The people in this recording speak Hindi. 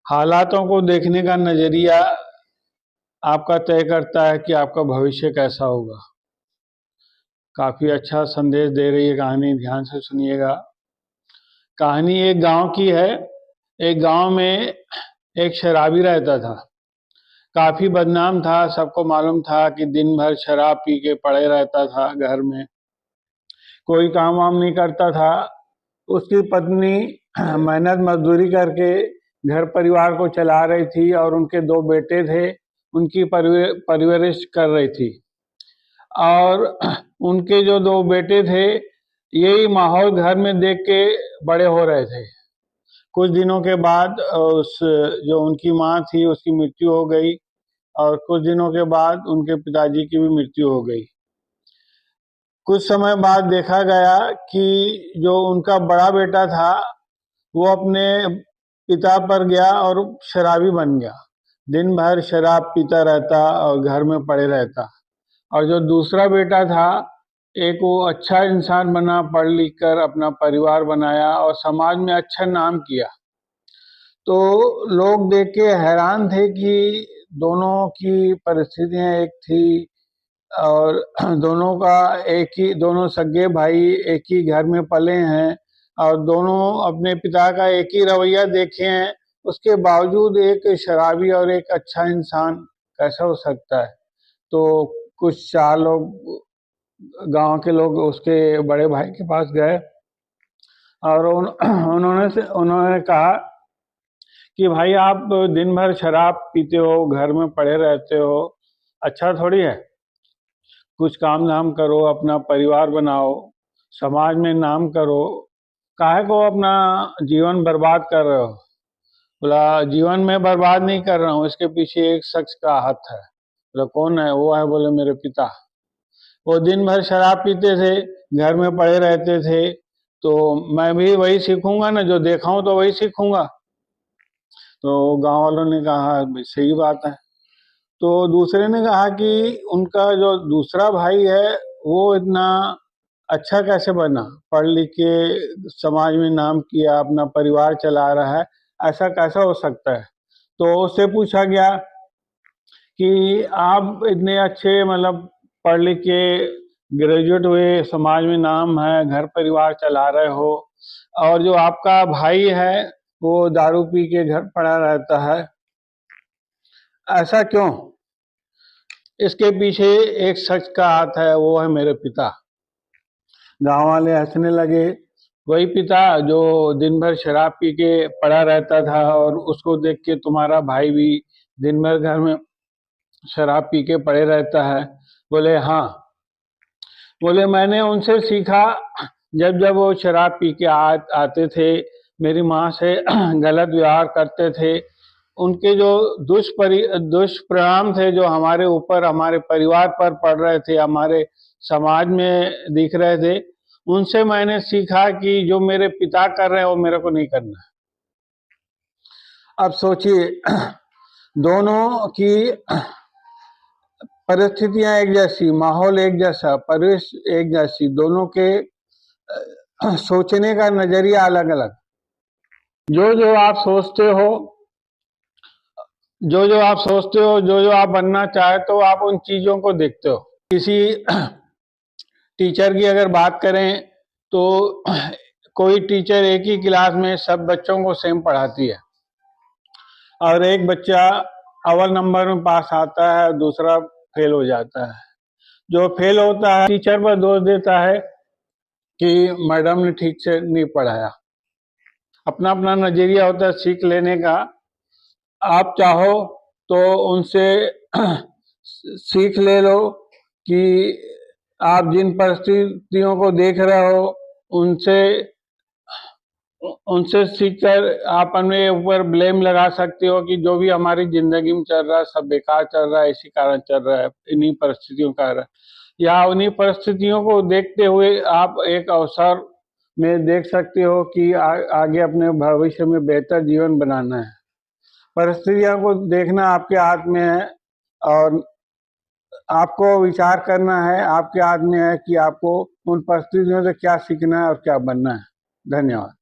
हालातों को देखने का नजरिया आपका तय करता है कि आपका भविष्य कैसा होगा। काफी अच्छा संदेश दे रही है कहानी, ध्यान से सुनिएगा। कहानी एक गांव की है। एक गांव में एक शराबी रहता था। काफी बदनाम था, सबको मालूम था कि दिन भर शराब पी के पड़े रहता था घर में, कोई काम वाम नहीं करता था। उसकी पत्नी मेहनत मजदूरी करके घर परिवार को चला रही थी और उनके 2 बेटे थे, उनकी परवरिश कर रही थी। और उनके जो 2 बेटे थे, यही माहौल घर में देख के बड़े हो रहे थे। कुछ दिनों के बाद उस जो उनकी माँ थी उसकी मृत्यु हो गई और कुछ दिनों के बाद उनके पिताजी की भी मृत्यु हो गई। कुछ समय बाद देखा गया कि जो उनका बड़ा बेटा था वो अपने पिता पर गया और शराबी बन गया। दिन भर शराब पीता रहता और घर में पड़े रहता। और जो दूसरा बेटा था, एक वो अच्छा इंसान बना, पढ़ लिख कर अपना परिवार बनाया और समाज में अच्छा नाम किया। तो लोग देख के हैरान थे कि दोनों की परिस्थितियां एक थी और दोनों सगे भाई एक ही घर में पले हैं और दोनों अपने पिता का एक ही रवैया देखे हैं। उसके बावजूद एक शराबी और एक अच्छा इंसान कैसा हो सकता है। तो कुछ 4 लोग, गांव के लोग उसके बड़े भाई के पास गए और उन्होंने कहा कि भाई आप दिन भर शराब पीते हो, घर में पड़े रहते हो, अच्छा थोड़ी है। कुछ काम धाम करो, अपना परिवार बनाओ, समाज में नाम करो, काहे को अपना जीवन बर्बाद कर रहे हो। बोला जीवन में बर्बाद नहीं कर रहा हूँ, इसके पीछे एक शख्स का हाथ है। बोला कौन है? वो है, बोले मेरे पिता। वो दिन भर शराब पीते थे, घर में पड़े रहते थे, तो मैं भी वही सीखूंगा ना, जो देखा हूं तो वही सीखूंगा। तो गांव वालों ने कहा सही बात है। तो दूसरे ने कहा कि उनका जो दूसरा भाई है वो इतना अच्छा कैसे बना, पढ़ लिख के समाज में नाम किया, अपना परिवार चला रहा है, ऐसा कैसा हो सकता है। तो उससे पूछा गया कि आप इतने अच्छे, मतलब पढ़ लिख के ग्रेजुएट हुए, समाज में नाम है, घर परिवार चला रहे हो, और जो आपका भाई है वो दारू पी के घर पड़ा रहता है, ऐसा क्यों? इसके पीछे एक शख्स का हाथ है, वो है मेरे पिता। गांव वाले हंसने लगे। वही पिता जो दिन भर शराब पी के पड़ा रहता था और उसको देख के तुम्हारा भाई भी दिन भर घर में शराब पी के पड़े रहता है। बोले हाँ। बोले मैंने उनसे सीखा, जब जब वो शराब पी के आते थे, मेरी माँ से गलत व्यवहार करते थे, उनके जो दुष्परिणाम थे जो हमारे ऊपर, हमारे परिवार पर पड़ रहे थे, हमारे समाज में दिख रहे थे, उनसे मैंने सीखा कि जो मेरे पिता कर रहे हैं वो मेरे को नहीं करना है। अब सोचिए, दोनों की परिस्थितियां एक जैसी, माहौल एक जैसा, परिवेश एक जैसी, दोनों के सोचने का नजरिया अलग अलग। जो जो आप सोचते हो, जो जो आप बनना चाहते हो, आप उन चीजों को देखते हो। किसी टीचर की अगर बात करें तो कोई टीचर एक ही क्लास में सब बच्चों को सेम पढ़ाती है और एक बच्चा अव्वल नंबर में पास आता है, दूसरा फेल हो जाता है। जो फेल होता है टीचर पर दोष देता है कि मैडम ने ठीक से नहीं पढ़ाया। अपना अपना नजरिया होता है सीख लेने का। आप चाहो तो उनसे सीख ले लो कि आप जिन परिस्थितियों को देख रहे हो उनसे उनसे सीखकर आप अपने ऊपर ब्लेम लगा सकते हो कि जो भी हमारी जिंदगी में चल रहा है सब बेकार चल रहा है, इसी कारण चल रहा है, इन्हीं परिस्थितियों का कारण। या उन्हीं परिस्थितियों को देखते हुए आप एक अवसर में देख सकते हो कि आगे अपने भविष्य में बेहतर जीवन बनाना है। परिस्थितियों को देखना आपके हाथ में है और आपको विचार करना है, आपके हाथ में है कि आपको उन परिस्थितियों से क्या सीखना है और क्या बनना है। धन्यवाद।